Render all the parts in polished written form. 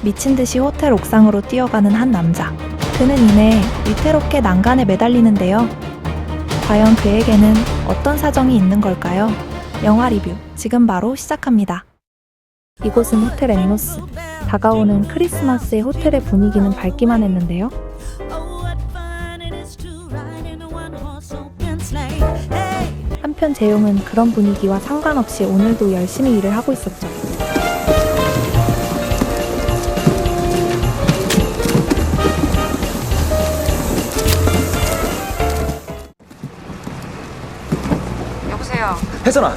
미친 듯이 호텔 옥상으로 뛰어가는 한 남자. 그는 이내 위태롭게 난간에 매달리는데요. 과연 그에게는 어떤 사정이 있는 걸까요? 영화 리뷰 지금 바로 시작합니다. 이곳은 호텔 엠로스. 다가오는 크리스마스의 호텔의 분위기는 밝기만 했는데요. 한편 재용은 그런 분위기와 상관없이 오늘도 열심히 일을 하고 있었죠. 여보세요. 혜선아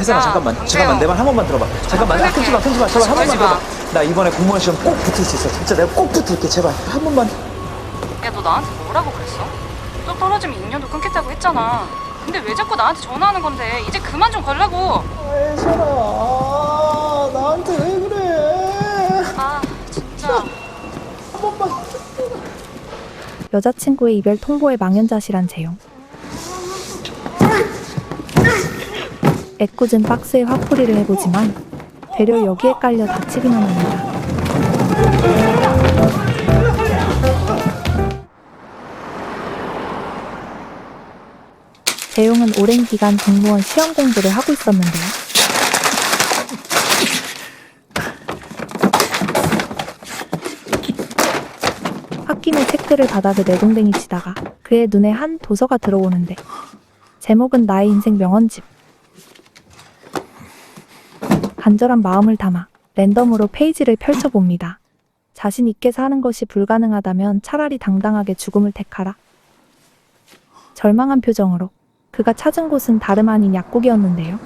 잠깐만 내 말 한 번만 들어봐. 잠깐만 끊지 마 제발 한 번만 들어봐. 나 이번에 공무원 시험 꼭 붙을 수 있어. 진짜 내가 꼭 붙을게. 제발 한 번만. 야, 너 나한테 뭐라고 그랬어? 또 떨어지면 인연도 끊겠다고 했잖아. 근데 왜 자꾸 나한테 전화하는 건데? 이제 그만 좀 걸라고. 혜선아 나한테 왜 그래? 아, 진짜. 한 번만. 여자친구의 이별 통보에 망연자실한 재용. 애꿎은 박스에 화풀이를 해보지만 되려 여기에 깔려 다치기만 합니다. 재용은 오랜 기간 공무원 시험 공부를 하고 있었는데요. 홧김에 책들을 바닥에 내동댕이 치다가 그의 눈에 한 도서가 들어오는데 제목은 나의 인생 명언집. 간절한 마음을 담아 랜덤으로 페이지를 펼쳐봅니다. 자신 있게 사는 것이 불가능하다면 차라리 당당하게 죽음을 택하라. 절망한 표정으로 그가 찾은 곳은 다름 아닌 약국이었는데요.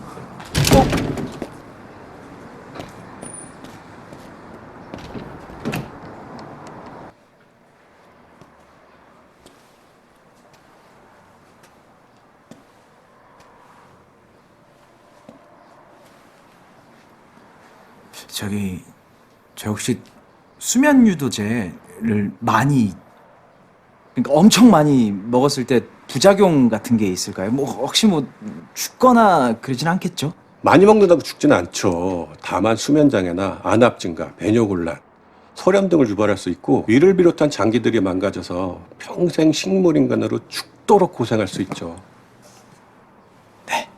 저 혹시 수면 유도제를 그러니까 엄청 많이 먹었을 때 부작용 같은 게 있을까요? 뭐 혹시 죽거나 그러진 않겠죠? 많이 먹는다고 죽지는 않죠. 다만 수면장애나 안압 증가, 배뇨곤란, 소염 등을 유발할 수 있고 위를 비롯한 장기들이 망가져서 평생 식물인간으로 죽도록 고생할 수 있죠. 네.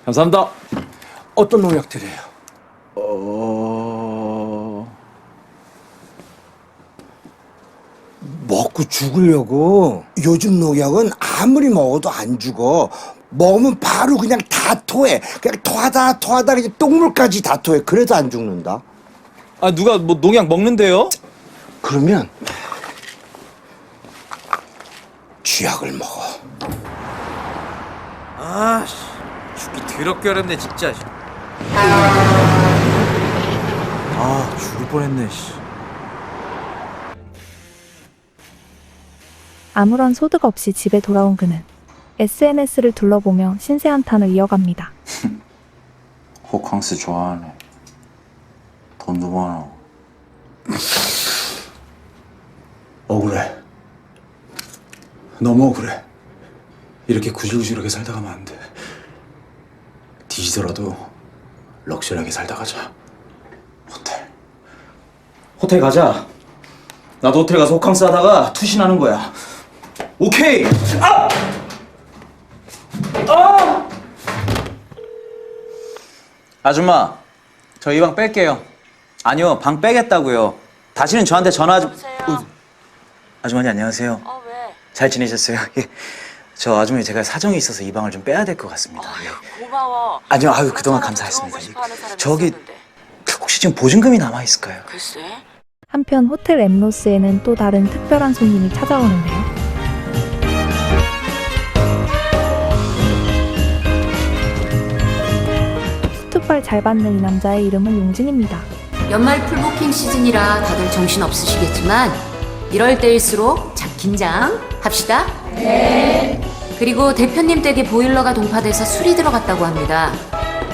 감사합니다. 어떤 농약들이에요? 먹고 죽으려고. 요즘 농약은 아무리 먹어도 안 죽어. 먹으면 바로 그냥 다 토해. 그냥 토하다 그냥 똥물까지 다 토해. 그래도 안 죽는다. 아, 누가 농약 먹는데요? 그러면 쥐약을 먹어. 아, 죽기 더럽게 어렵네 진짜. 아, 죽을 뻔했네. 아무런 소득 없이 집에 돌아온 그는 SNS를 둘러보며 신세 한탄을 이어갑니다. 호캉스 좋아하네. 돈도 많아. 억울해. 너무 억울해. 이렇게 구질구질하게 살다 가면 안 돼. 뒤지더라도 럭셔리하게 살다 가자. 호텔 가자. 나도 호텔 가서 호캉스 하다가 투신하는 거야. 오케이. 아줌마, 저 이 방 뺄게요. 아니요, 방 빼겠다고요. 다시는 저한테 전화하지. 여보세요. 아주머니 안녕하세요. 왜? 잘 지내셨어요? 예. 저 아주머니 제가 사정이 있어서 이 방을 좀 빼야 될 것 같습니다. 예. 고마워. 아니요, 그동안 그렇잖아, 감사했습니다. 들어오고 싶어하는 사람이 저기 있었는데. 혹시 지금 보증금이 남아 있을까요? 글쎄. 한편 호텔 엠로스에는 또 다른 특별한 손님이 찾아오는데요. 수트발 잘 받는 이 남자의 이름은 용진입니다. 연말 풀부킹 시즌이라 다들 정신 없으시겠지만 이럴 때일수록 긴장 합시다. 네. 그리고 대표님 댁에 보일러가 동파돼서 술이 들어갔다고 합니다.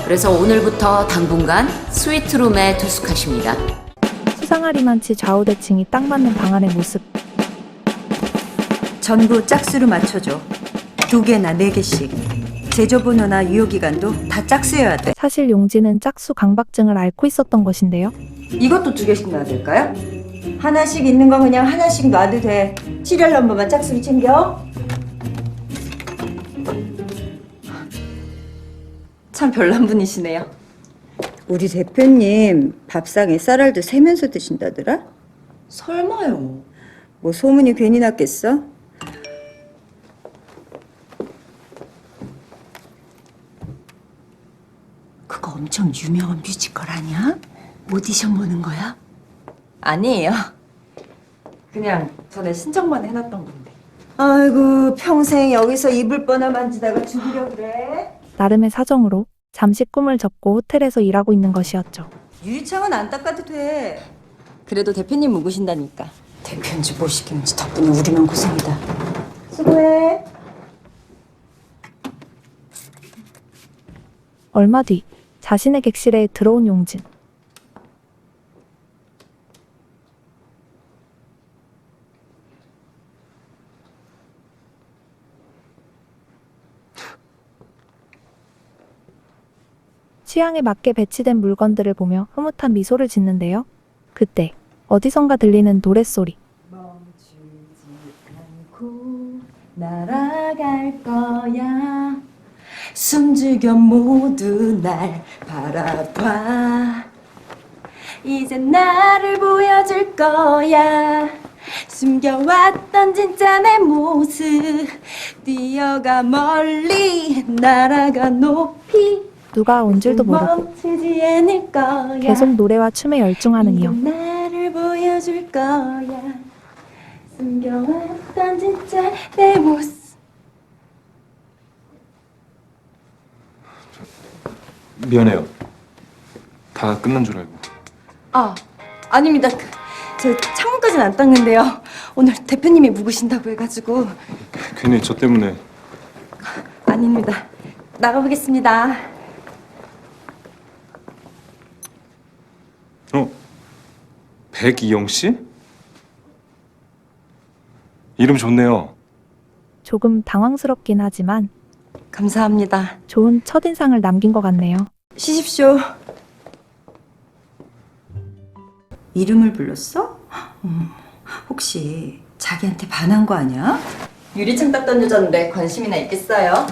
그래서 오늘부터 당분간 스위트룸에 투숙하십니다. 수상하리만치 좌우대칭이 딱 맞는 방 안의 모습. 전부 짝수로 맞춰줘. 2개나 4개씩. 제조번호나 유효기간도 다 짝수여야 돼. 사실 용진은 짝수 강박증을 앓고 있었던 것인데요. 이것도 2개씩 놔둘까요? 하나씩 있는 거 그냥 하나씩 놔도 돼. 시리얼 넘버만 짝수로 챙겨. 참 별난 분이시네요. 우리 대표님 밥상에 쌀알도 세면서 드신다더라? 설마요. 뭐 소문이 괜히 났겠어? 그거 엄청 유명한 뮤지컬 아니야? 오디션 보는 거야? 아니에요. 그냥 전에 신청만 해놨던 건데. 아이고 평생 여기서 이불 뻔하 만지다가 죽으려 그래? 나름의 사정으로 잠시 꿈을 접고 호텔에서 일하고 있는 것이었죠. 유리창은 안 닦아도 돼. 그래도 대표님 묵으신다니까. 대표인지 뭘 시키는지 덕분에 우리만 고생이다. 수고해. 얼마 뒤 자신의 객실에 들어온 용진. 취향에 맞게 배치된 물건들을 보며 흐뭇한 미소를 짓는데요. 그때 어디선가 들리는 노랫소리. 멈추지 않고 날아갈 거야. 숨죽여 모두 날 바라봐. 이제 나를 보여줄 거야. 숨겨왔던 진짜 내 모습. 뛰어가 멀리 날아가 높이. 누가 온 줄도 모르고 멈추지 않을 거야. 계속 노래와 춤에 열중하는 이 형. 이제 나를 보여줄 거야. 숨겨왔던 진짜 내 모습. 미안해요. 다 끝난 줄 알고. 아, 아닙니다. 저 창문까지는 안 닦는데요. 오늘 대표님이 묵으신다고 해가지고. 괜히 저 때문에. 아닙니다. 나가보겠습니다. 백이영 씨? 이름 좋네요. 조금 당황스럽긴 하지만 감사합니다. 좋은 첫인상을 남긴 것 같네요. 쉬십시오. 이름을 불렀어? 혹시 자기한테 반한 거 아니야? 유리창 닦던 여잔데 관심이나 있겠어요?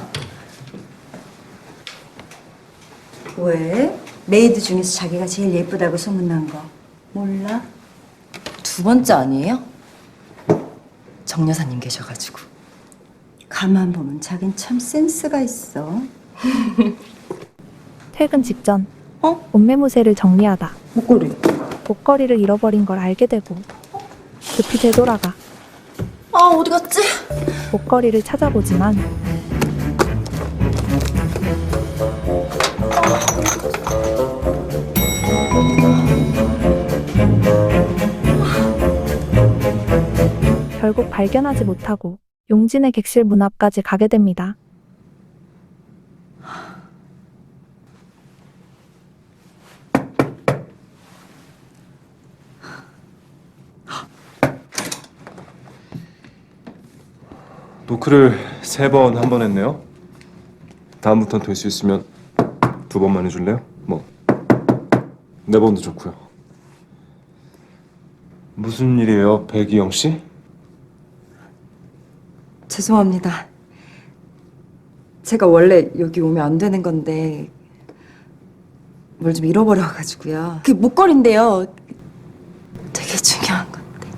왜? 메이드 중에서 자기가 제일 예쁘다고 소문난 거 몰라? 두 번째 아니에요? 정 여사님 계셔가지고. 가만 보면 자긴 참 센스가 있어. 퇴근 직전 옷매무새를 정리하다 목걸이. 목걸이를 잃어버린 걸 알게 되고 급히 되돌아가 아, 어디 갔지? 목걸이를 찾아보지만 결국 발견하지 못하고 용진의 객실 문 앞까지 가게 됩니다. 노크를 3번 한 번 했네요. 다음부턴 될 수 있으면 2번만 해줄래요? 뭐 4번도 좋고요. 무슨 일이에요, 백이영 씨? 죄송합니다. 제가 원래 여기 오면 안 되는 건데 뭘 좀 잃어버려가지고요. 그 목걸이인데요. 되게 중요한 건데.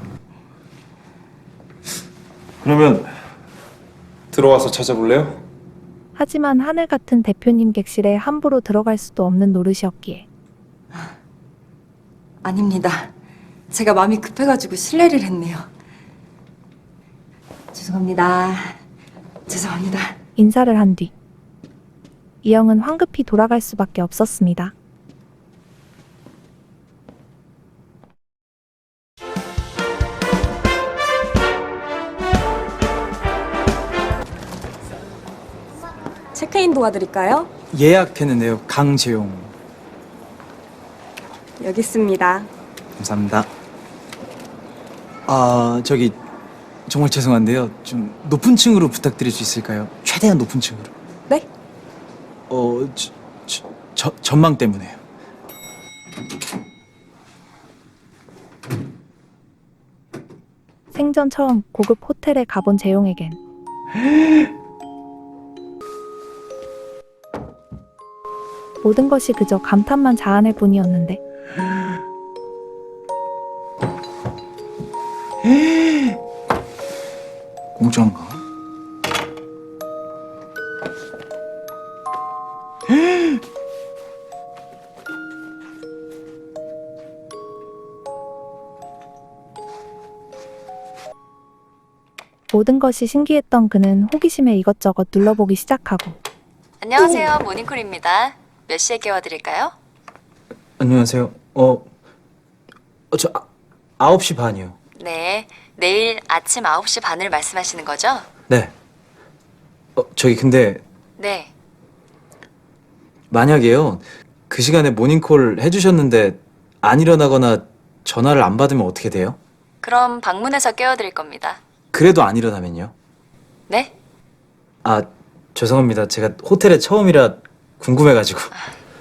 그러면 들어와서 찾아볼래요? 하지만 하늘 같은 대표님 객실에 함부로 들어갈 수도 없는 노릇이었기에 아닙니다. 제가 마음이 급해가지고 실례를 했네요. 죄송합니다. 죄송합니다. 인사를 한 뒤 이영은 황급히 돌아갈 수밖에 없었습니다. 체크인 도와드릴까요? 예약했는데요. 강재용. 여기 있습니다. 감사합니다. 아, 저기 정말 죄송한데요. 좀 높은 층으로 부탁드릴 수 있을까요? 최대한 높은 층으로. 네? 전망 때문에요. 생전 처음 고급 호텔에 가본 재용에겐 모든 것이 그저 감탄만 자아낼 뿐이었는데 공짜인가? 모든 것이 신기했던 그는 호기심에 이것저것 눌러보기 시작하고 안녕하세요. 모닝콜입니다. 몇 시에 깨워드릴까요? 안녕하세요. 저 9시 반이요. 네. 내일 아침 9시 반을 말씀하시는 거죠? 네. 저기 근데 네. 만약에요. 그 시간에 모닝콜 해주셨는데 안 일어나거나 전화를 안 받으면 어떻게 돼요? 그럼 방문해서 깨워드릴 겁니다. 그래도 안 일어나면요? 네? 아, 죄송합니다. 제가 호텔에 처음이라 궁금해가지고.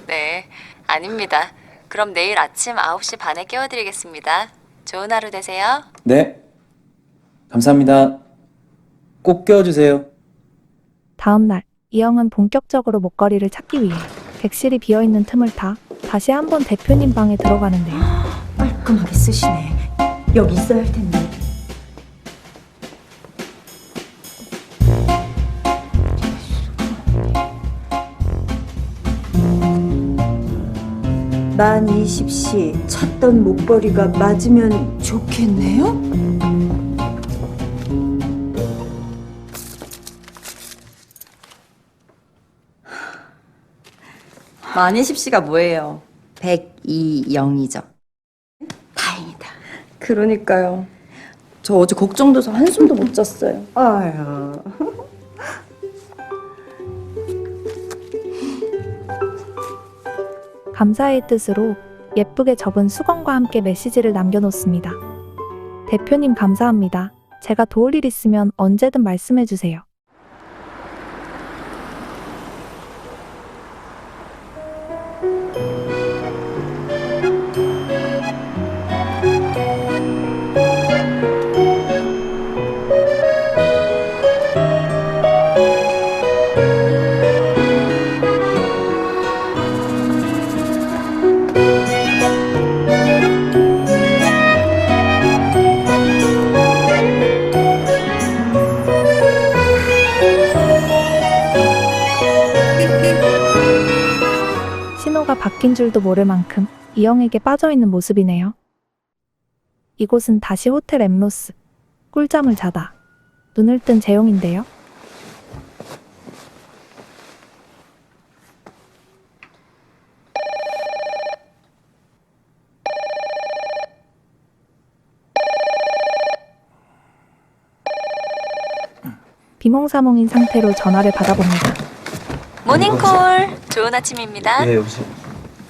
네. 아닙니다. 그럼 내일 아침 9시 반에 깨워드리겠습니다. 좋은 하루 되세요. 네. 감사합니다. 꼭 깨워주세요. 다음 날 이영은 본격적으로 목걸이를 찾기 위해 객실이 비어있는 틈을 타 다시 한번 대표님 방에 들어가는데요. 깔끔하게 쓰시네. 여기 있어야 할 텐데. 만 20시 찾던 목걸이가 맞으면 좋겠네요? 만 20시가 뭐예요? 102.0이죠. 다행이다. 그러니까요. 저 어제 걱정돼서 한숨도 못 잤어요. 아유. 감사의 뜻으로 예쁘게 접은 수건과 함께 메시지를 남겨놓습니다. 대표님 감사합니다. 제가 도울 일 있으면 언제든 말씀해주세요. 신호가 바뀐 줄도 모를 만큼 이영에게 빠져있는 모습이네요. 이곳은 다시 호텔 엠로스. 꿀잠을 자다 눈을 뜬 재용인데요. 비몽사몽인 상태로 전화를 받아봅니다. 모닝콜. 좋은 아침입니다. 예, 여보세요.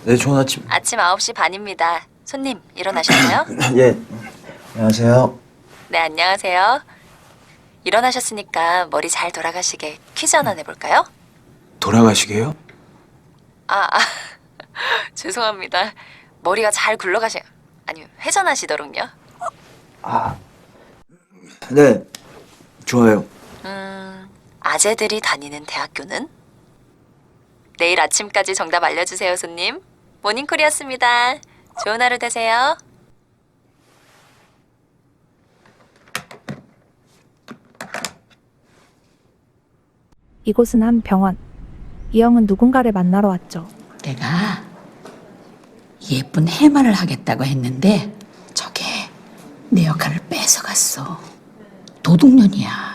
네, 좋은 아침. 아침 9시 반입니다. 손님, 일어나셨나요? 예. 안녕하세요. 네, 안녕하세요. 일어나셨으니까 머리 잘 돌아가시게 퀴즈 하나 내볼까요? 돌아가시게요? 죄송합니다. 머리가 잘 아니, 회전하시도록요. 네. 좋아요. 아재들이 다니는 대학교는? 내일 아침까지 정답 알려주세요, 손님. 모닝콜이었습니다. 좋은 하루 되세요. 이곳은 한 병원. 이영은 누군가를 만나러 왔죠. 내가 예쁜 해마를 하겠다고 했는데 저게 내 역할을 뺏어갔어. 도둑년이야.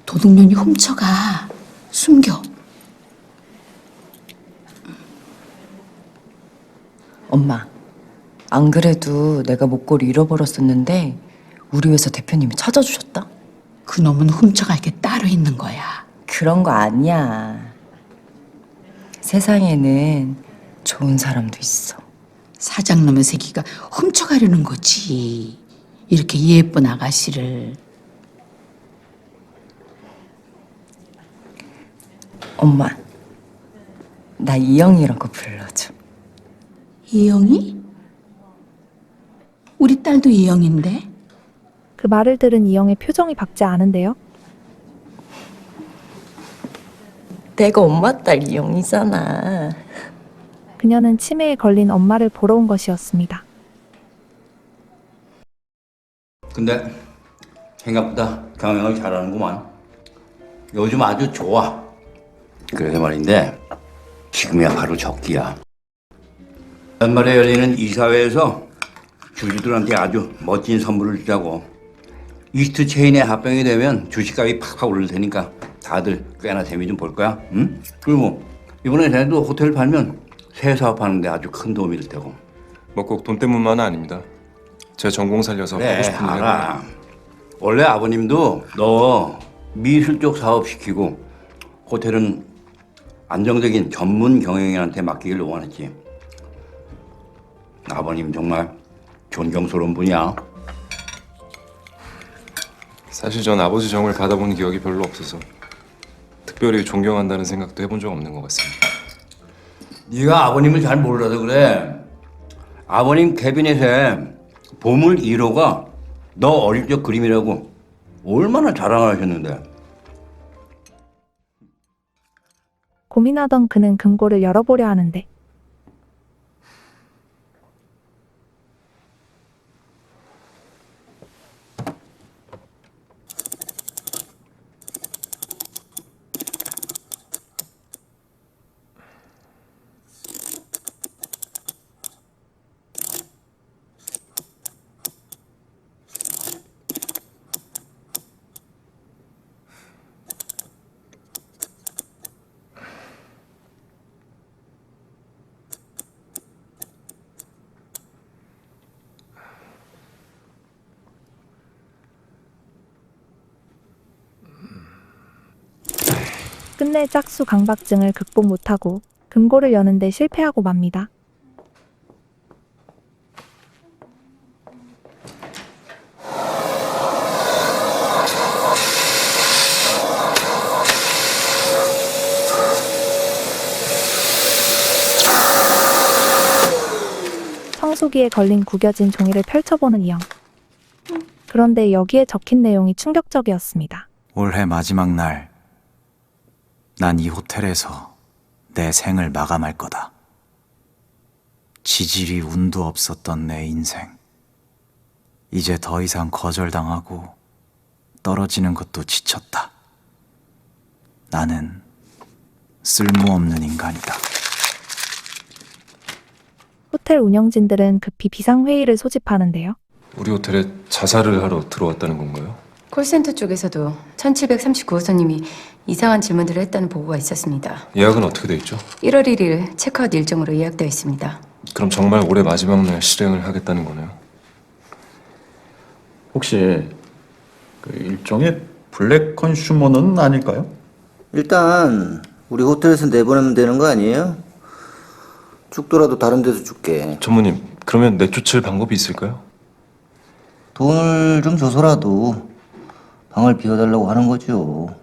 도둑년이 훔쳐가 숨겨. 엄마, 안 그래도 내가 목걸이 잃어버렸었는데 우리 회사 대표님이 찾아주셨다? 그놈은 훔쳐갈 게 따로 있는 거야. 그런 거 아니야. 세상에는 좋은 사람도 있어. 사장놈의 새끼가 훔쳐가려는 거지. 이렇게 예쁜 아가씨를. 엄마, 나 이영이라고 불러줘. 이영이? 우리 딸도 이영인데? 그 말을 들은 이영의 표정이 밝지 않은데요. 내가 엄마 딸 이영이잖아. 그녀는 치매에 걸린 엄마를 보러 온 것이었습니다. 근데 생각보다 경영을 잘하는구만. 요즘 아주 좋아. 그래서 말인데 지금이야 바로 적기야. 연말에 열리는 이사회에서 주주들한테 아주 멋진 선물을 주자고. 이스트 체인에 합병이 되면 주식값이 팍팍 오를 테니까 다들 꽤나 재미 좀 볼 거야. 응? 그리고 이번에 쟤도 호텔 팔면 새 사업하는데 아주 큰 도움이 될 테고. 뭐 꼭 돈 때문만은 아닙니다. 제 전공 살려서 그래, 하고 싶은 일 알아. 해보려고. 원래 아버님도 너 미술 쪽 사업 시키고 호텔은 안정적인 전문 경영인한테 맡기길 원했지. 아버님 정말 존경스러운 분이야. 사실 전 아버지 정을 받아본 기억이 별로 없어서 특별히 존경한다는 생각도 해본 적 없는 것 같습니다. 네가 아버님을 잘 몰라서 그래. 아버님 캐비넷에 보물 1호가 너 어릴 적 그림이라고 얼마나 자랑을 하셨는데. 고민하던 그는 금고를 열어보려 하는데 끝내 짝수 강박증을 극복 못하고 금고를 여는데 실패하고 맙니다. 청소기에 걸린 구겨진 종이를 펼쳐보는 이영. 그런데 여기에 적힌 내용이 충격적이었습니다. 올해 마지막 날, 난 이 호텔에서 내 생을 마감할 거다. 지질이 운도 없었던 내 인생. 이제 더 이상 거절당하고 떨어지는 것도 지쳤다. 나는 쓸모없는 인간이다. 호텔 운영진들은 급히 비상회의를 소집하는데요. 우리 호텔에 자살을 하러 들어왔다는 건가요? 콜센터 쪽에서도 1739호선님이 이상한 질문들을 했다는 보고가 있었습니다. 예약은 어떻게 돼 있죠? 1월 1일 체크아웃 일정으로 예약되어 있습니다. 그럼 정말 올해 마지막 날 실행을 하겠다는 거네요. 혹시 그 일종의 블랙 컨슈머는 아닐까요? 일단 우리 호텔에서 내보내면 되는 거 아니에요? 죽더라도 다른 데서 죽게. 전무님, 그러면 내쫓을 방법이 있을까요? 돈을 좀 줘서라도 방을 비워달라고 하는 거죠.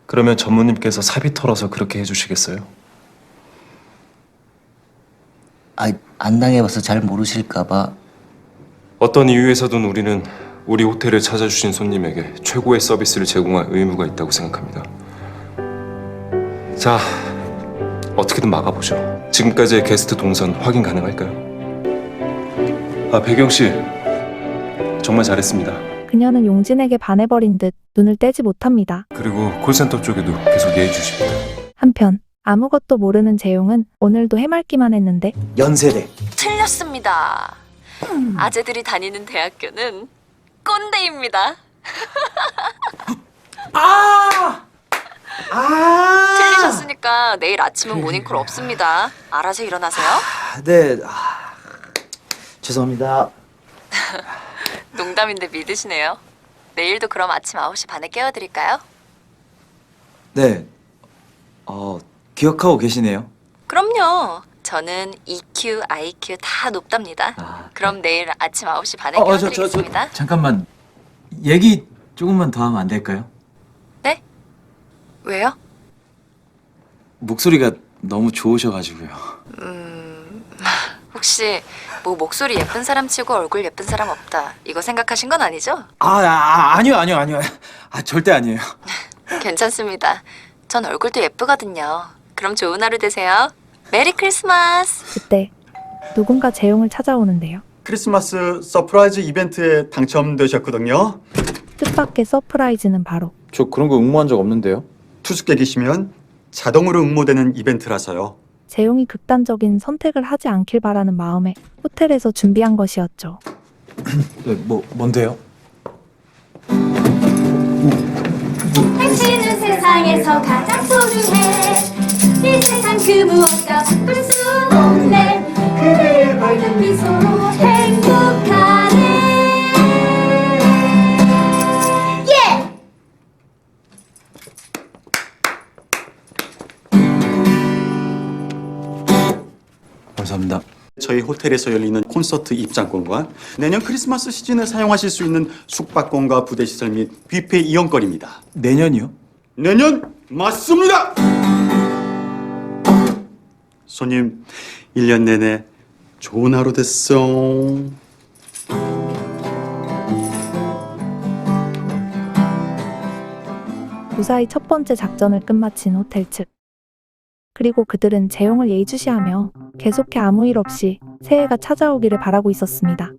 그러면 전무님께서 사비 털어서 그렇게 해주시겠어요? 안 당해봐서 잘 모르실까봐. 어떤 이유에서든 우리는 우리 호텔을 찾아주신 손님에게 최고의 서비스를 제공할 의무가 있다고 생각합니다. 자, 어떻게든 막아보죠. 지금까지의 게스트 동선 확인 가능할까요? 배경 씨, 정말 잘했습니다. 그녀는 용진에게 반해버린 듯 눈을 떼지 못합니다. 그리고 콜센터 쪽에도 계속 예의 주십니다. 한편 아무것도 모르는 재용은 오늘도 해맑기만 했는데 연세대. 틀렸습니다. 아재들이 다니는 대학교는 꼰대입니다. 틀리셨으니까 내일 아침은 모닝콜 없습니다. 알아서 일어나세요. 네. 죄송합니다. 농담인데 믿으시네요. 내일도 그럼 아침 9시 반에 깨워드릴까요? 네. 기억하고 계시네요. 그럼요. 저는 EQ, IQ 다 높답니다. 그럼 내일 아침 9시 반에 깨워드리겠습니다. 잠깐만. 얘기 조금만 더 하면 안 될까요? 네? 왜요? 목소리가 너무 좋으셔가지고요. 혹시 뭐 목소리 예쁜 사람 치고 얼굴 예쁜 사람 없다 이거 생각하신 건 아니죠? 아니요. 절대 아니에요. 괜찮습니다. 전 얼굴도 예쁘거든요. 그럼 좋은 하루 되세요. 메리 크리스마스. 그때 누군가 재용을 찾아오는데요. 크리스마스 서프라이즈 이벤트에 당첨되셨거든요. 뜻밖의 서프라이즈는 바로 저 그런 거 응모한 적 없는데요. 투숙객이시면 자동으로 응모되는 이벤트라서요. 재용이 극단적인 선택을 하지 않길 바라는 마음에 호텔에서 준비한 것이었죠. 네, 뭔데요? 당신은 세상에서 가장 소중해. 이 세상 그 무엇과 바꿀 수 없네. 그대의 밝은 미소로 행복하네. 예! 감사합니다. 저희 호텔에서 열리는 콘서트 입장권과 내년 크리스마스 시즌에 사용하실 수 있는 숙박권과 부대 시설 및 뷔페 이용권입니다. 내년이요? 내년 맞습니다. 손님 1년 내내 좋은 하루 됐어. 무사히 첫 번째 작전을 끝마친 호텔 측. 그리고 그들은 재용을 예의주시하며 계속해 아무 일 없이 새해가 찾아오기를 바라고 있었습니다.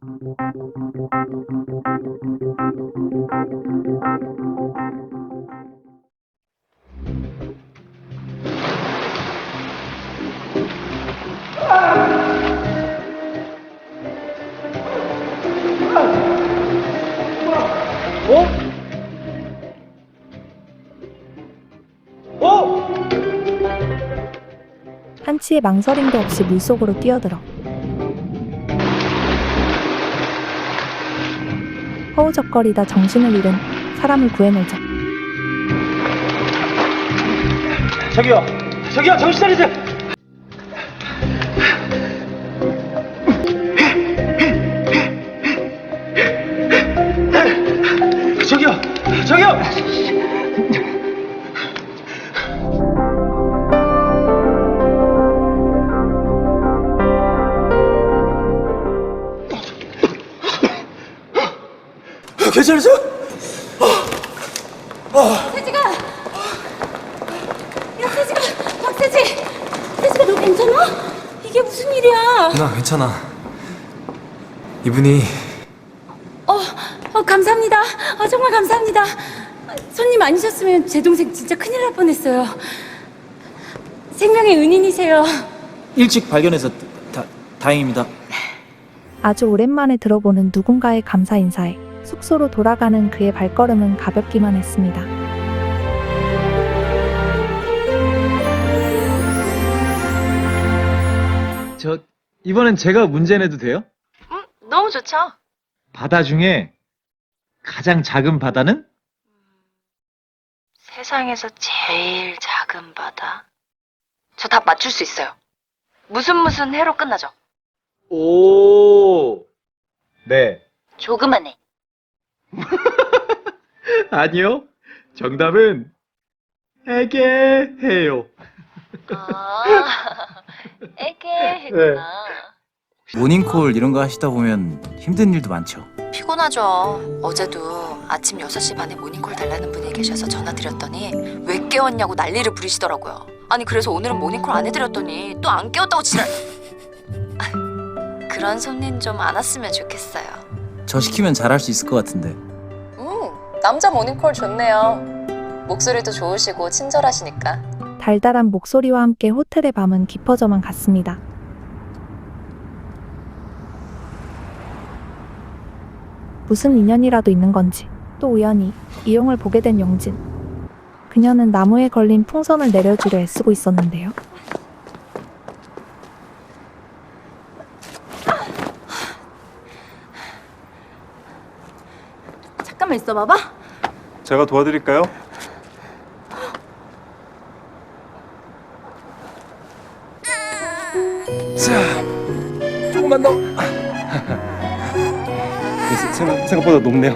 한치의 망설임도 없이 물속으로 뛰어들어 허우적거리다 정신을 잃은 사람을 구해내죠. 저기요, 정신 차리세요. 저기요. 괜찮으세요? 세지가! 야, 세지가! 박세지! 세지가 너 괜찮아? 이게 무슨 일이야? 나 괜찮아. 이분이 감사합니다. 정말 감사합니다. 손님 아니셨으면 제 동생 진짜 큰일 날 뻔했어요. 생명의 은인이세요. 일찍 발견해서 다행입니다. 아주 오랜만에 들어보는 누군가의 감사 인사에 숙소로 돌아가는 그의 발걸음은 가볍기만 했습니다. 이번엔 제가 문제 내도 돼요? 너무 좋죠. 바다 중에 가장 작은 바다는? 세상에서 제일 작은 바다. 저 답 맞출 수 있어요. 무슨 해로 끝나죠? 오, 네. 조그만해. 아니요. 정답은 애게해요. 애기했구나. 모닝콜 이런 거 하시다 보면 힘든 일도 많죠. 피곤하죠. 어제도 아침 6시 반에 모닝콜 달라는 분이 계셔서 전화드렸더니 왜 깨웠냐고 난리를 부리시더라고요. 아니 그래서 오늘은 모닝콜 안 해드렸더니 또 안 깨웠다고 지랄. 그런 손님 좀 안 왔으면 좋겠어요. 저 시키면 잘할 수 있을 것 같은데. 남자 모닝콜 좋네요. 목소리도 좋으시고 친절하시니까. 달달한 목소리와 함께 호텔의 밤은 깊어져만 갔습니다. 무슨 인연이라도 있는 건지 또 우연히 이용을 보게 된 용진. 그녀는 나무에 걸린 풍선을 내려주려 애쓰고 있었는데요. 잠깐만 있어봐봐. 제가 도와드릴까요? 자, 조금만 더. 생각보다 높네요.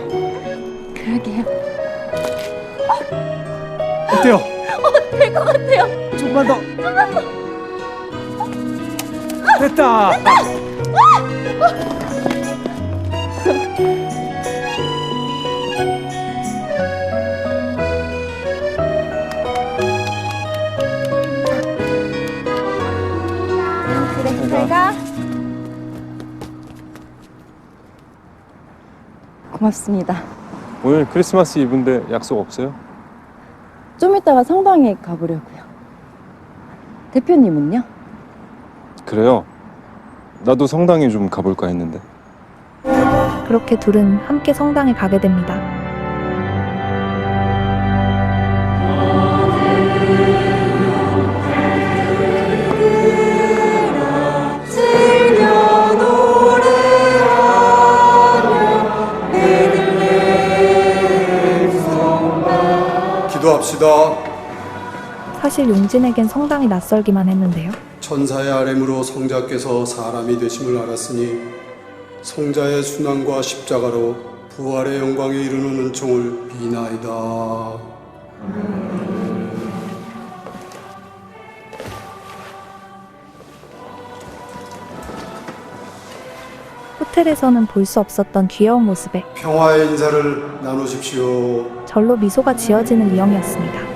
그러게요. 어때요? 될 것 같아요. 조금만 더. 됐다. 그래, 잘 가. 고맙습니다. 오늘 크리스마스 이브인데 약속 없어요? 좀 이따가 성당에 가보려고요. 대표님은요? 그래요. 나도 성당에 좀 가볼까 했는데. 그렇게 둘은 함께 성당에 가게 됩니다. 기도합시다. 사실 용진에겐 성당이 낯설기만 했는데요. 천사의 아뢰므로 성자께서 사람이 되심을 알았으니 성자의 순환과 십자가로 부활의 영광에 이르는 은총을 비나이다. 호텔에서는 볼 수 없었던 귀여운 모습에 평화의 인사를 나누십시오. 절로 미소가 지어지는 이영이었습니다.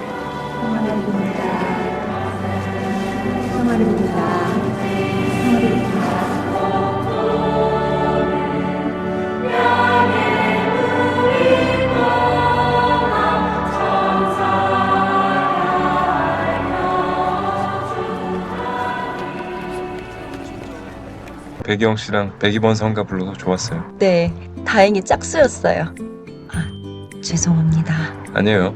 백이영 씨랑 102번 성가 불러서 좋았어요. 네, 다행히 짝수였어요. 죄송합니다. 아니에요.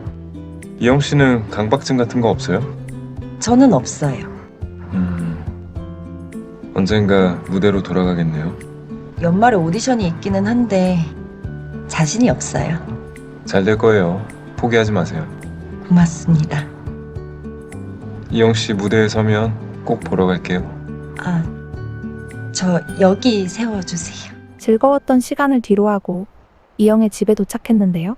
이영 씨는 강박증 같은 거 없어요? 저는 없어요. 언젠가 무대로 돌아가겠네요. 연말에 오디션이 있기는 한데 자신이 없어요. 잘 될 거예요. 포기하지 마세요. 고맙습니다. 이영 씨 무대에 서면 꼭 보러 갈게요. 저 여기 세워주세요. 즐거웠던 시간을 뒤로하고 이영의 집에 도착했는데요.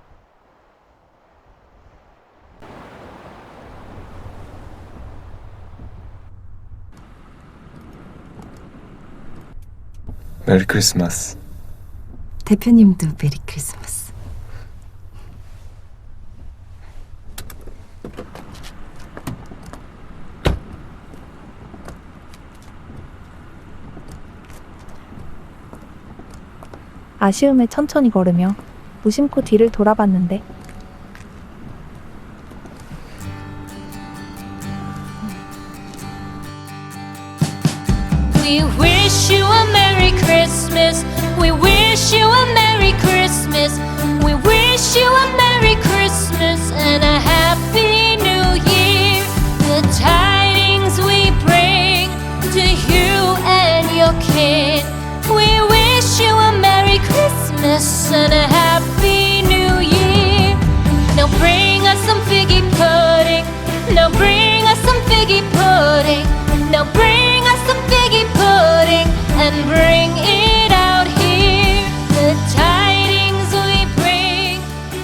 메리 크리스마스. 대표님도 메리 크리스마스. 아쉬움에 천천히 걸으며 무심코 뒤를 돌아봤는데 We wish you a Merry Christmas. We wish you a Merry Christmas. We wish you a Merry Christmas and a Happy New Year. The tidings we bring to you and your kin. We wish you a Merry Christmas and a Happy New Year. Now bring us some figgy pudding. Now bring us some figgy pudding. Now bring us some figgy pudding and bring it out here. The tidings we bring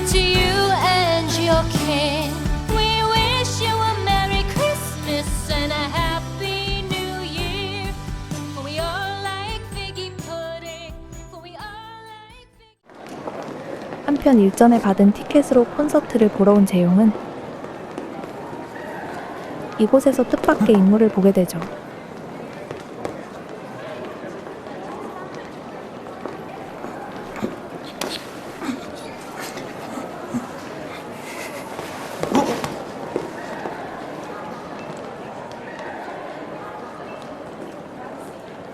to you and your kin. We wish you a Merry Christmas and a Happy New Year. For we all like figgy pudding. For we all like figgy. 한편 일전에 받은 티켓으로 콘서트를 보러 온 재용은 이곳에서 뜻밖의 인물을 보게 되죠.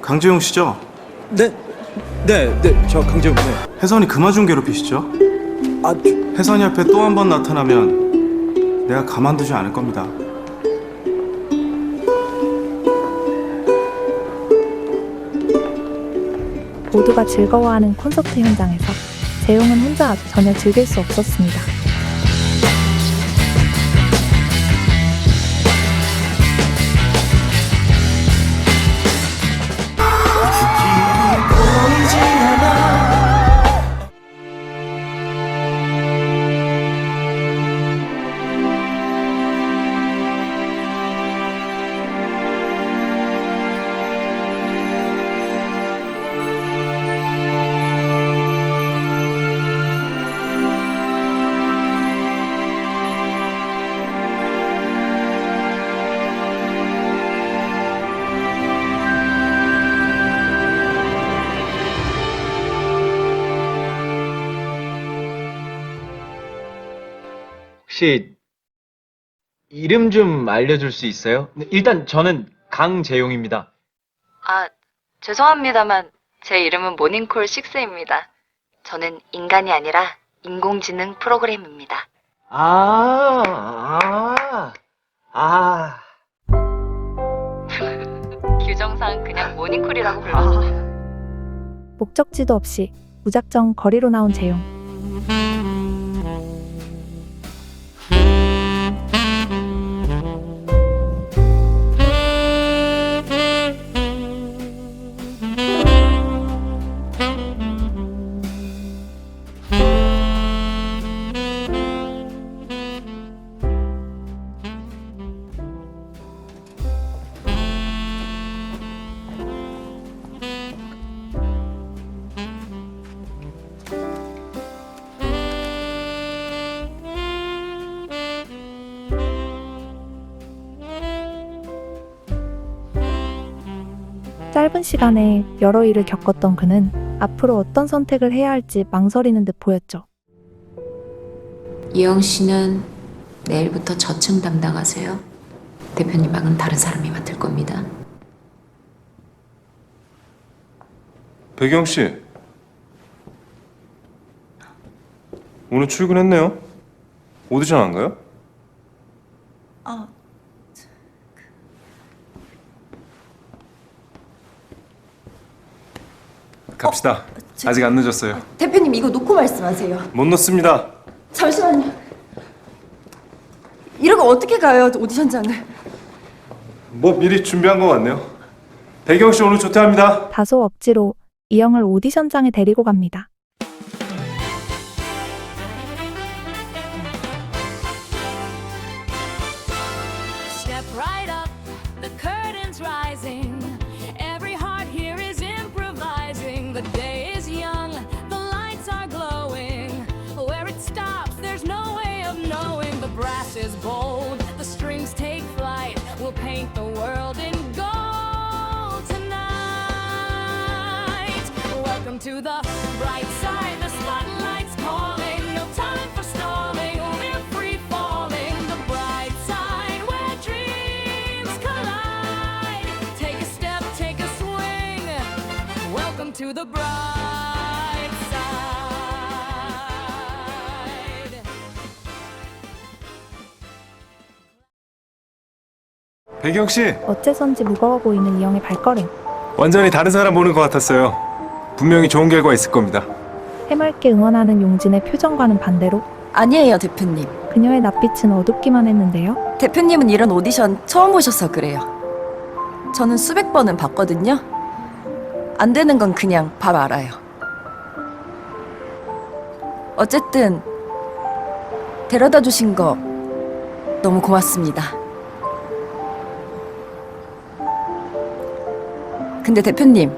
강재용 씨죠? 네, 저 강재용. 네. 혜선이 그만 좀 괴롭히시죠? 혜선이 앞에 또 한 번 나타나면 내가 가만두지 않을 겁니다. 모두가 즐거워하는 콘서트 현장에서 재용은 혼자 전혀 즐길 수 없었습니다. 혹시 이름 좀 알려줄 수 있어요? 일단 저는 강재용입니다. 아, 죄송합니다만 제 이름은 모닝콜 6입니다. 저는 인간이 아니라 인공지능 프로그램입니다. 규정상 그냥 모닝콜이라고 불러주세요. 목적지도 없이 무작정 거리로 나온 재용. 짧은 시간에 여러 일을 겪었던 그는 앞으로 어떤 선택을 해야 할지 망설이는 듯 보였죠. 이영 씨는 내일부터 저층 담당하세요. 대표님 방은 다른 사람이 맡을 겁니다. 배경 씨, 오늘 출근했네요. 오디션 안 가요? 갑시다. 아직 안 늦었어요. 대표님 이거 놓고 말씀하세요. 못 놓습니다. 잠시만요. 이러고 어떻게 가요 오디션장을? 뭐 미리 준비한 것 같네요. 배경 씨 오늘 조퇴합니다. 다소 억지로 이영을 오디션장에 데리고 갑니다. Step right up, the curtain's rising. Every heart here is improvising. The day is young, the lights are glowing. Where it stops, there's no way of knowing. The brass is bold, the strings take flight. We'll paint the world in gold tonight. Welcome to the bright side, the spotlight's calling. No time for stalling, we're free falling. The bright side where dreams collide. Take a step, take a swing. Welcome to the bright side. 배경 씨, 어째선지 무거워 보이는 이영의 발걸음. 완전히 다른 사람 보는 것 같았어요. 분명히 좋은 결과 있을 겁니다. 해맑게 응원하는 용진의 표정과는 반대로 아니에요 대표님. 그녀의 낯빛은 어둡기만 했는데요. 대표님은 이런 오디션 처음 보셔서 그래요. 저는 수백 번은 봤거든요. 안 되는 건 그냥 밥 알아요. 어쨌든 데려다 주신 거 너무 고맙습니다. 근데 대표님,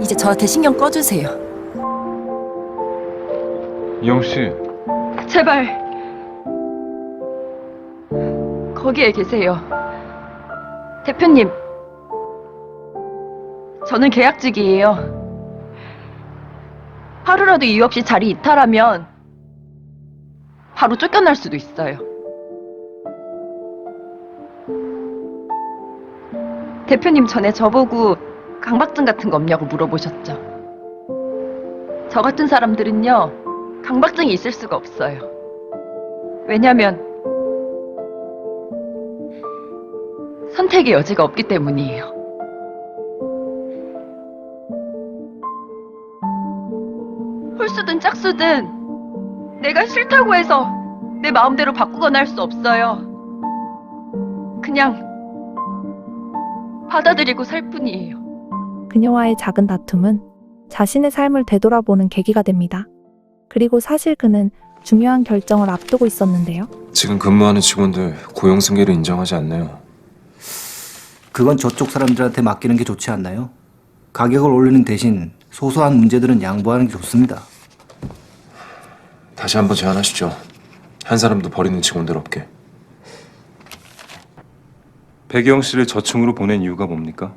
이제 저한테 신경 꺼주세요. 이영 씨, 제발 거기에 계세요. 대표님, 저는 계약직이에요. 하루라도 이유 없이 자리 이탈하면 바로 쫓겨날 수도 있어요. 대표님 전에 저보고 강박증 같은 거 없냐고 물어보셨죠. 저 같은 사람들은요, 강박증이 있을 수가 없어요. 왜냐면 선택의 여지가 없기 때문이에요. 홀수든 짝수든 내가 싫다고 해서 내 마음대로 바꾸거나 할 수 없어요. 그냥 받아들이고 살 뿐이에요. 그녀와의 작은 다툼은 자신의 삶을 되돌아보는 계기가 됩니다. 그리고 사실 그는 중요한 결정을 앞두고 있었는데요. 지금 근무하는 직원들 고용 승계를 인정하지 않네요. 그건 저쪽 사람들한테 맡기는 게 좋지 않나요? 가격을 올리는 대신 소소한 문제들은 양보하는 게 좋습니다. 다시 한번 제안하시죠. 한 사람도 버리는 직원들 없게. 배경 씨를 저층으로 보낸 이유가 뭡니까?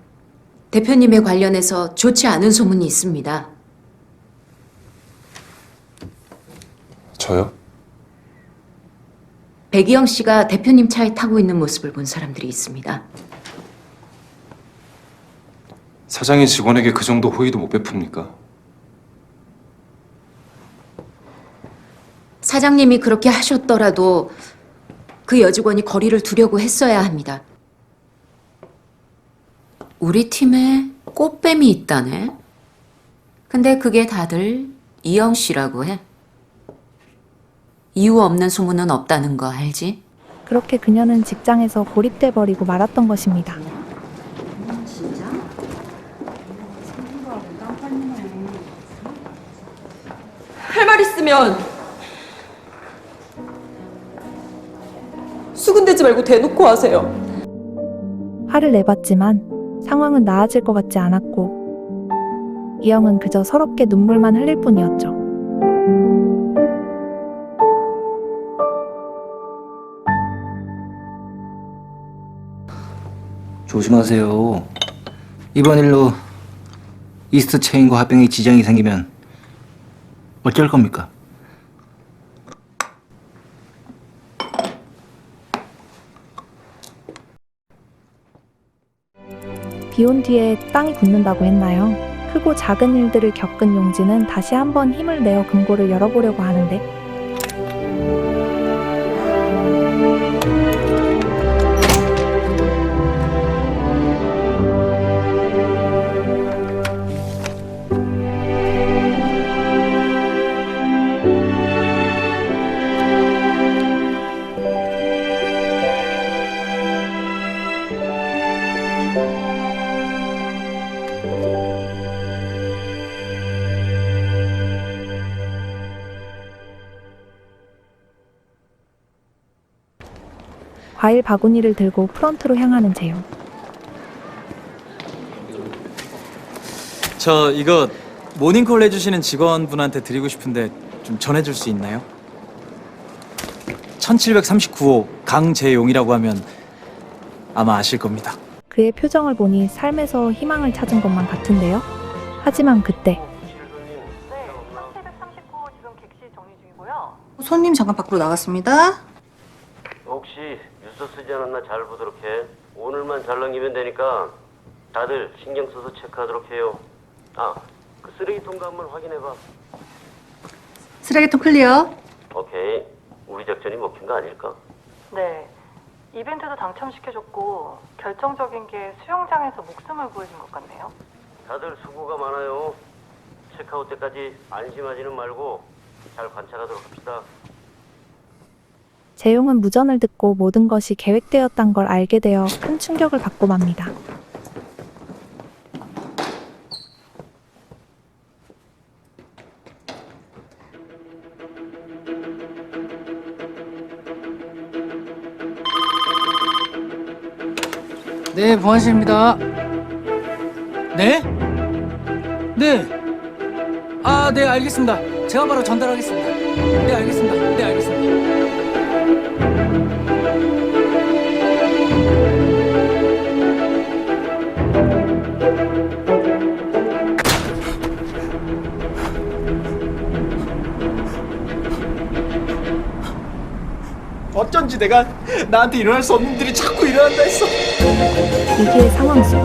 대표님에 관련해서 좋지 않은 소문이 있습니다. 저요? 백이영 씨가 대표님 차에 타고 있는 모습을 본 사람들이 있습니다. 사장이 직원에게 그 정도 호의도 못 베풉니까? 사장님이 그렇게 하셨더라도 그 여직원이 거리를 두려고 했어야 합니다. 우리 팀에 꽃뱀이 있다네. 근데 그게 다들 이영 씨라고 해. 이유 없는 소문은 없다는 거 알지? 그렇게 그녀는 직장에서 고립돼 버리고 말았던 것입니다. 할 말 있으면 수군대지 말고 대놓고 하세요. 화를 내봤지만 상황은 나아질 것 같지 않았고 이영은 그저 서럽게 눈물만 흘릴 뿐이었죠. 조심하세요. 이번 일로 이스트 체인과 합병에 지장이 생기면 어쩔 겁니까? 비 온 뒤에 땅이 굳는다고 했나요? 크고 작은 일들을 겪은 용진은 다시 한번 힘을 내어 금고를 열어보려고 하는데 과일 바구니를 들고 프런트로 향하는 재용. 저 이거 모닝콜 해주시는 직원분한테 드리고 싶은데 좀 전해줄 수 있나요? 1739호 강재용이라고 하면 아마 아실 겁니다. 그의 표정을 보니 삶에서 희망을 찾은 것만 같은데요. 하지만 그때 손님 잠깐 밖으로 나갔습니다. 혹시 뉴스 쓰지 않았나 잘 보도록 해. 오늘만 잘 넘기면 되니까 다들 신경 써서 체크하도록 해요. 아, 그 쓰레기통도 한번 확인해봐. 쓰레기통 클리어. 오케이. 우리 작전이 먹힌 거 아닐까? 네. 이벤트도 당첨시켜줬고 결정적인 게 수영장에서 목숨을 구해준 것 같네요. 다들 수고가 많아요. 체크아웃 때까지 안심하지는 말고 잘 관찰하도록 합시다. 재용은 무전을 듣고 모든 것이 계획되었단 걸 알게 되어 큰 충격을 받고 맙니다. 네, 보안실입니다. 네? 네. 아, 네, 알겠습니다. 제가 바로 전달하겠습니다. 네, 알겠습니다. 네, 알겠습니다. 어쩐지 내가 나한테 일어날 수 없는 일이 자꾸 일어난다 했어. 위기의 상황 속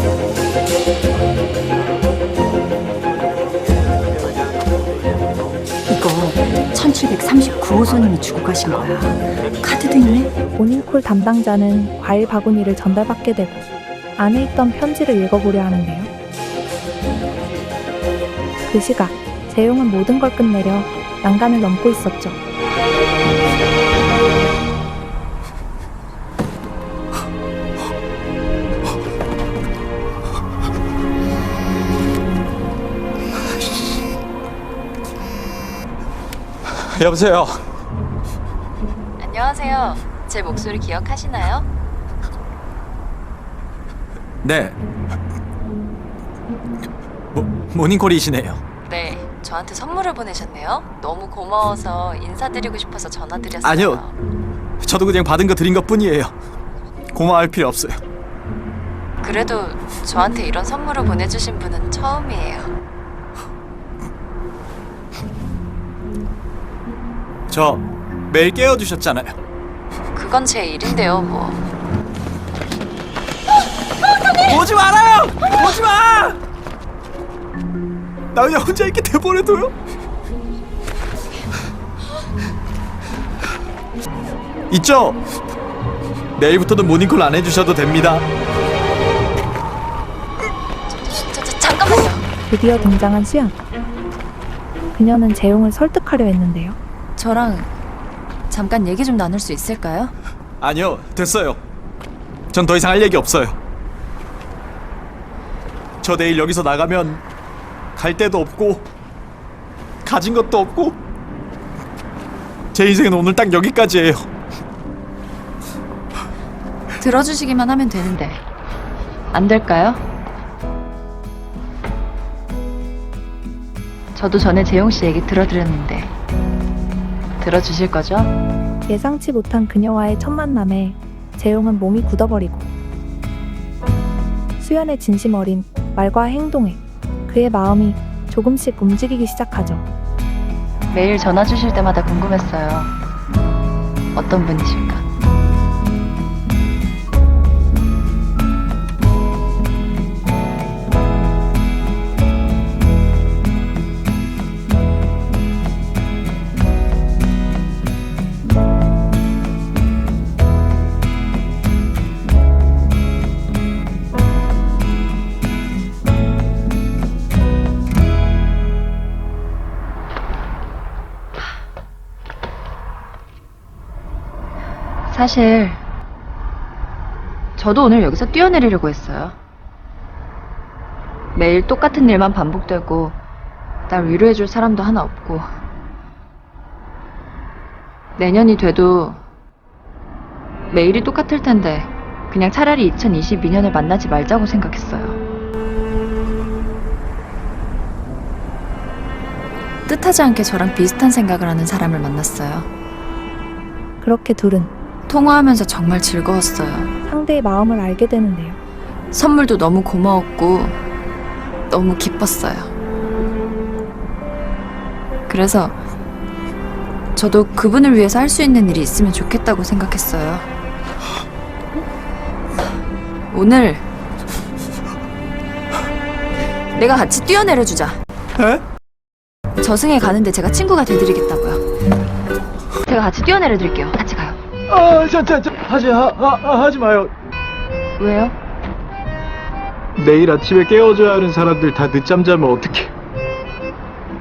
이거 1739호선님이 주고 가신 거야. 카드도 있네. 모닝콜 담당자는 과일 바구니를 전달받게 되고 안에 있던 편지를 읽어보려 하는데요. 그 시각 재용은 모든 걸 끝내려 난간을 넘고 있었죠. 여보세요. 안녕하세요. 제 목소리 기억하시나요? 네. 모닝콜이시네요. 네, 저한테 선물을 보내셨네요. 너무 고마워서 인사드리고 싶어서 전화드렸어요. 아니요. 저도 그냥 받은 거 드린 것 뿐이에요. 고마워할 필요 없어요. 그래도 저한테 이런 선물을 보내주신 분은 처음이에요. 저 매일 깨워주셨잖아요. 그건 제 일인데요, 뭐. 오지 말아요! 오지 마! 나 그냥 혼자 있게 내버려둬요? 있죠? 내일부터는 모닝콜 안 해주셔도 됩니다. 잠깐만요. 드디어 등장한 수연. 그녀는 재용을 설득하려 했는데요. 저랑 잠깐 얘기 좀 나눌 수 있을까요? 아니요, 됐어요. 전 더 이상 할 얘기 없어요. 저 내일 여기서 나가면 갈 데도 없고 가진 것도 없고 제 인생은 오늘 딱 여기까지예요. 들어주시기만 하면 되는데 안 될까요? 저도 전에 재용 씨 얘기 들어드렸는데 들어주실 거죠? 예상치 못한 그녀와의 첫 만남에 재용은 몸이 굳어버리고 수연의 진심 어린 말과 행동에 그의 마음이 조금씩 움직이기 시작하죠. 매일 전화 주실 때마다 궁금했어요. 어떤 분이실까? 사실 저도 오늘 여기서 뛰어내리려고 했어요. 매일 똑같은 일만 반복되고 날 위로해줄 사람도 하나 없고 내년이 돼도 매일이 똑같을 텐데 그냥 차라리 2022년을 만나지 말자고 생각했어요. 뜻하지 않게 저랑 비슷한 생각을 하는 사람을 만났어요. 그렇게 둘은 통화하면서 정말 즐거웠어요. 상대의 마음을 알게 되는데요. 선물도 너무 고마웠고 너무 기뻤어요. 그래서 저도 그분을 위해서 할 수 있는 일이 있으면 좋겠다고 생각했어요. 오늘 내가 같이 뛰어내려주자. 에? 저승에 가는데 제가 친구가 돼드리겠다고요. 제가 같이 뛰어내려드릴게요. 같이 가요. 하지 마요. 왜요? 내일 아침에 깨워줘야 하는 사람들 다 늦잠 자면 어떡해.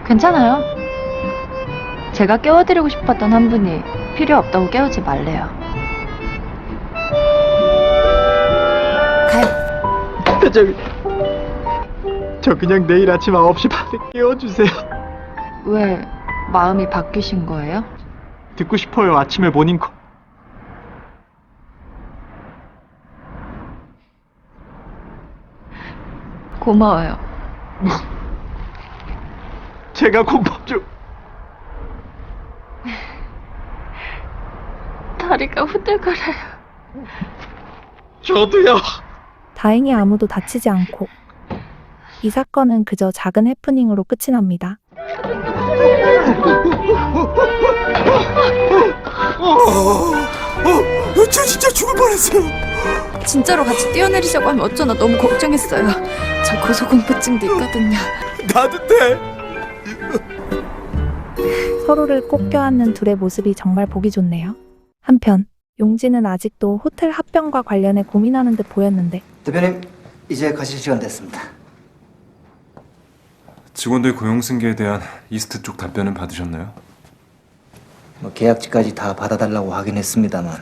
괜찮아요. 제가 깨워드리고 싶었던 한 분이 필요 없다고 깨우지 말래요. 가요. 저 그냥 내일 아침 9시 반에 깨워주세요. 왜 마음이 바뀌신 거예요? 듣고 싶어요. 아침에 모닝콜. 고마워요. 제가 곰밥 좀. 다리가 후들거려요. 저도요. 다행히 아무도 다치지 않고 이 사건은 그저 작은 해프닝으로 끝이 납니다. 저 진짜 죽을 뻔했어요. 진짜로 같이 뛰어내리자고 하면 어쩌나 너무 걱정했어요. 저 고소공포증도 있거든요. 나도돼. 서로를 꼭 껴안는 둘의 모습이 정말 보기 좋네요. 한편 용진은 아직도 호텔 합병과 관련해 고민하는 듯 보였는데 대표님, 이제 가실 시간 됐습니다. 직원들 고용 승계에 대한 이스트 쪽 답변은 받으셨나요? 계약직까지 다 받아달라고 하긴 했습니다만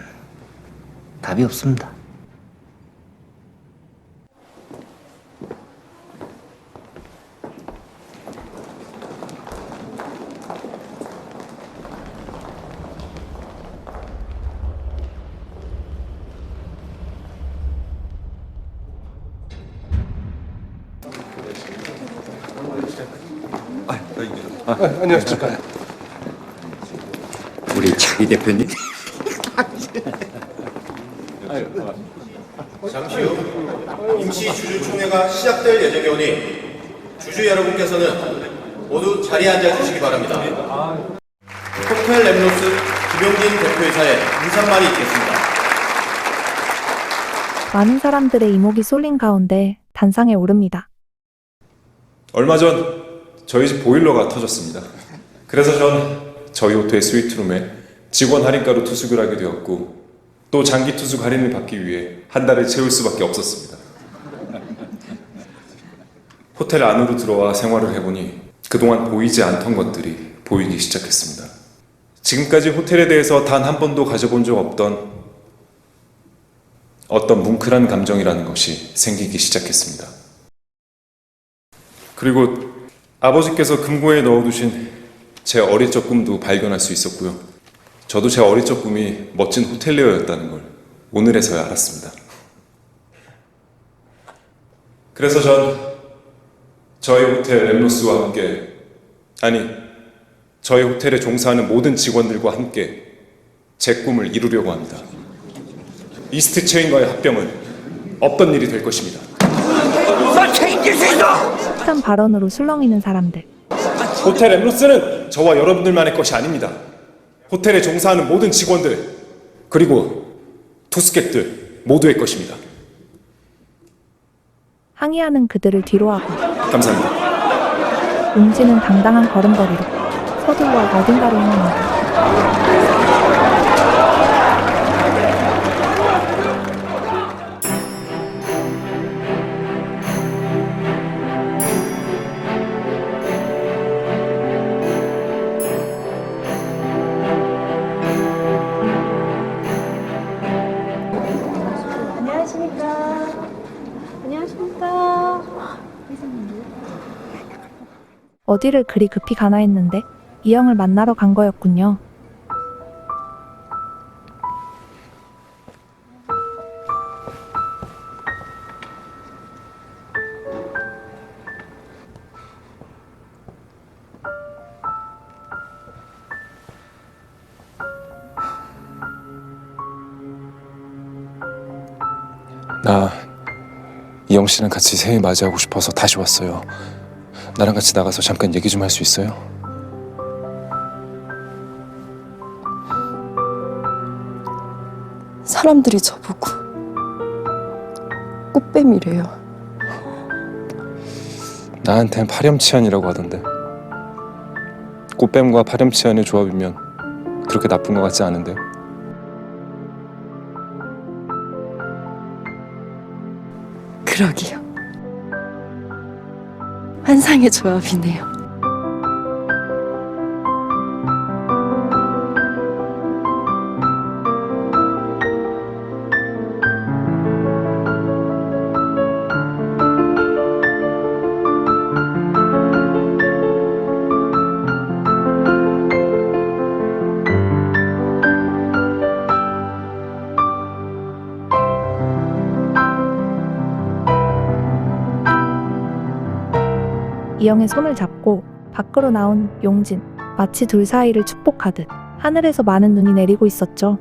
답이 없습니다. 안녕하십니까. 우리 차기 대표님. 잠시 후 임시 주주총회가 시작될 예정이오니 주주 여러분께서는 모두 자리에 앉아 주시기 바랍니다. 호텔 랩노스 김용진 대표이사의 인사말이 있겠습니다. 많은 사람들의 이목이 쏠린 가운데 단상에 오릅니다. 얼마 전 저희 집 보일러가 터졌습니다. 그래서 전 저희 호텔 스위트룸에 직원 할인가로 투숙을 하게 되었고 또 장기 투숙 할인을 받기 위해 한 달을 채울 수밖에 없었습니다. 호텔 안으로 들어와 생활을 해보니 그동안 보이지 않던 것들이 보이기 시작했습니다. 지금까지 호텔에 대해서 단 한 번도 가져본 적 없던 어떤 뭉클한 감정이라는 것이 생기기 시작했습니다. 그리고 아버지께서 금고에 넣어두신 제 어릴 적 꿈도 발견할 수 있었고요. 저도 제 어릴 적 꿈이 멋진 호텔리어였다는 걸 오늘에서야 알았습니다. 그래서 전 저희 호텔 랩노스와 함께, 아니, 저희 호텔에 종사하는 모든 직원들과 함께 제 꿈을 이루려고 합니다. 이스트 체인과의 합병은 없던 일이 될 것입니다. 한 발언으로 술렁이는 사람들. 호텔 랩노스는 저와 여러분들만의 것이 아닙니다. 호텔에 종사하는 모든 직원들, 그리고 투숙객들 모두의 것입니다. 항의하는 그들을 뒤로하고 감사합니다. 용진은 당당한 걸음걸이로 서둘러 어딘가로 향합니다. 어디를 그리 급히 가나 했는데 이영을 만나러 간 거였군요. 나 이영 씨랑 같이 새해 맞이하고 싶어서 다시 왔어요. 나랑 같이 나가서 잠깐 얘기 좀 할 수 있어요? 사람들이 저보고 꽃뱀이래요. 나한텐 파렴치한이라고 하던데. 꽃뱀과 파렴치한의 조합이면 그렇게 나쁜 것 같지 않은데. 그러게요. 환상의 조합이네요. 이영의 손을 잡고 밖으로 나온 용진. 마치 둘 사이를 축복하듯 하늘에서 많은 눈이 내리고 있었죠.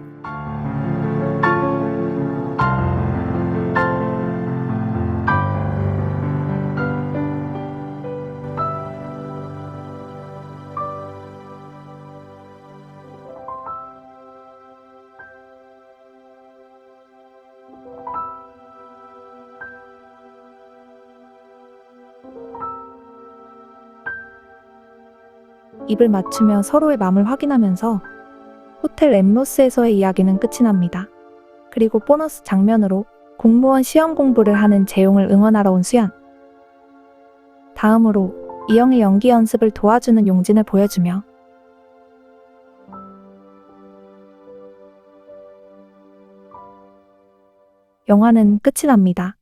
입을 맞추며 서로의 마음을 확인하면서 호텔 랩노스에서의 이야기는 끝이 납니다. 그리고 보너스 장면으로 공무원 시험 공부를 하는 재용을 응원하러 온 수연. 다음으로 이영의 연기 연습을 도와주는 용진을 보여주며 영화는 끝이 납니다.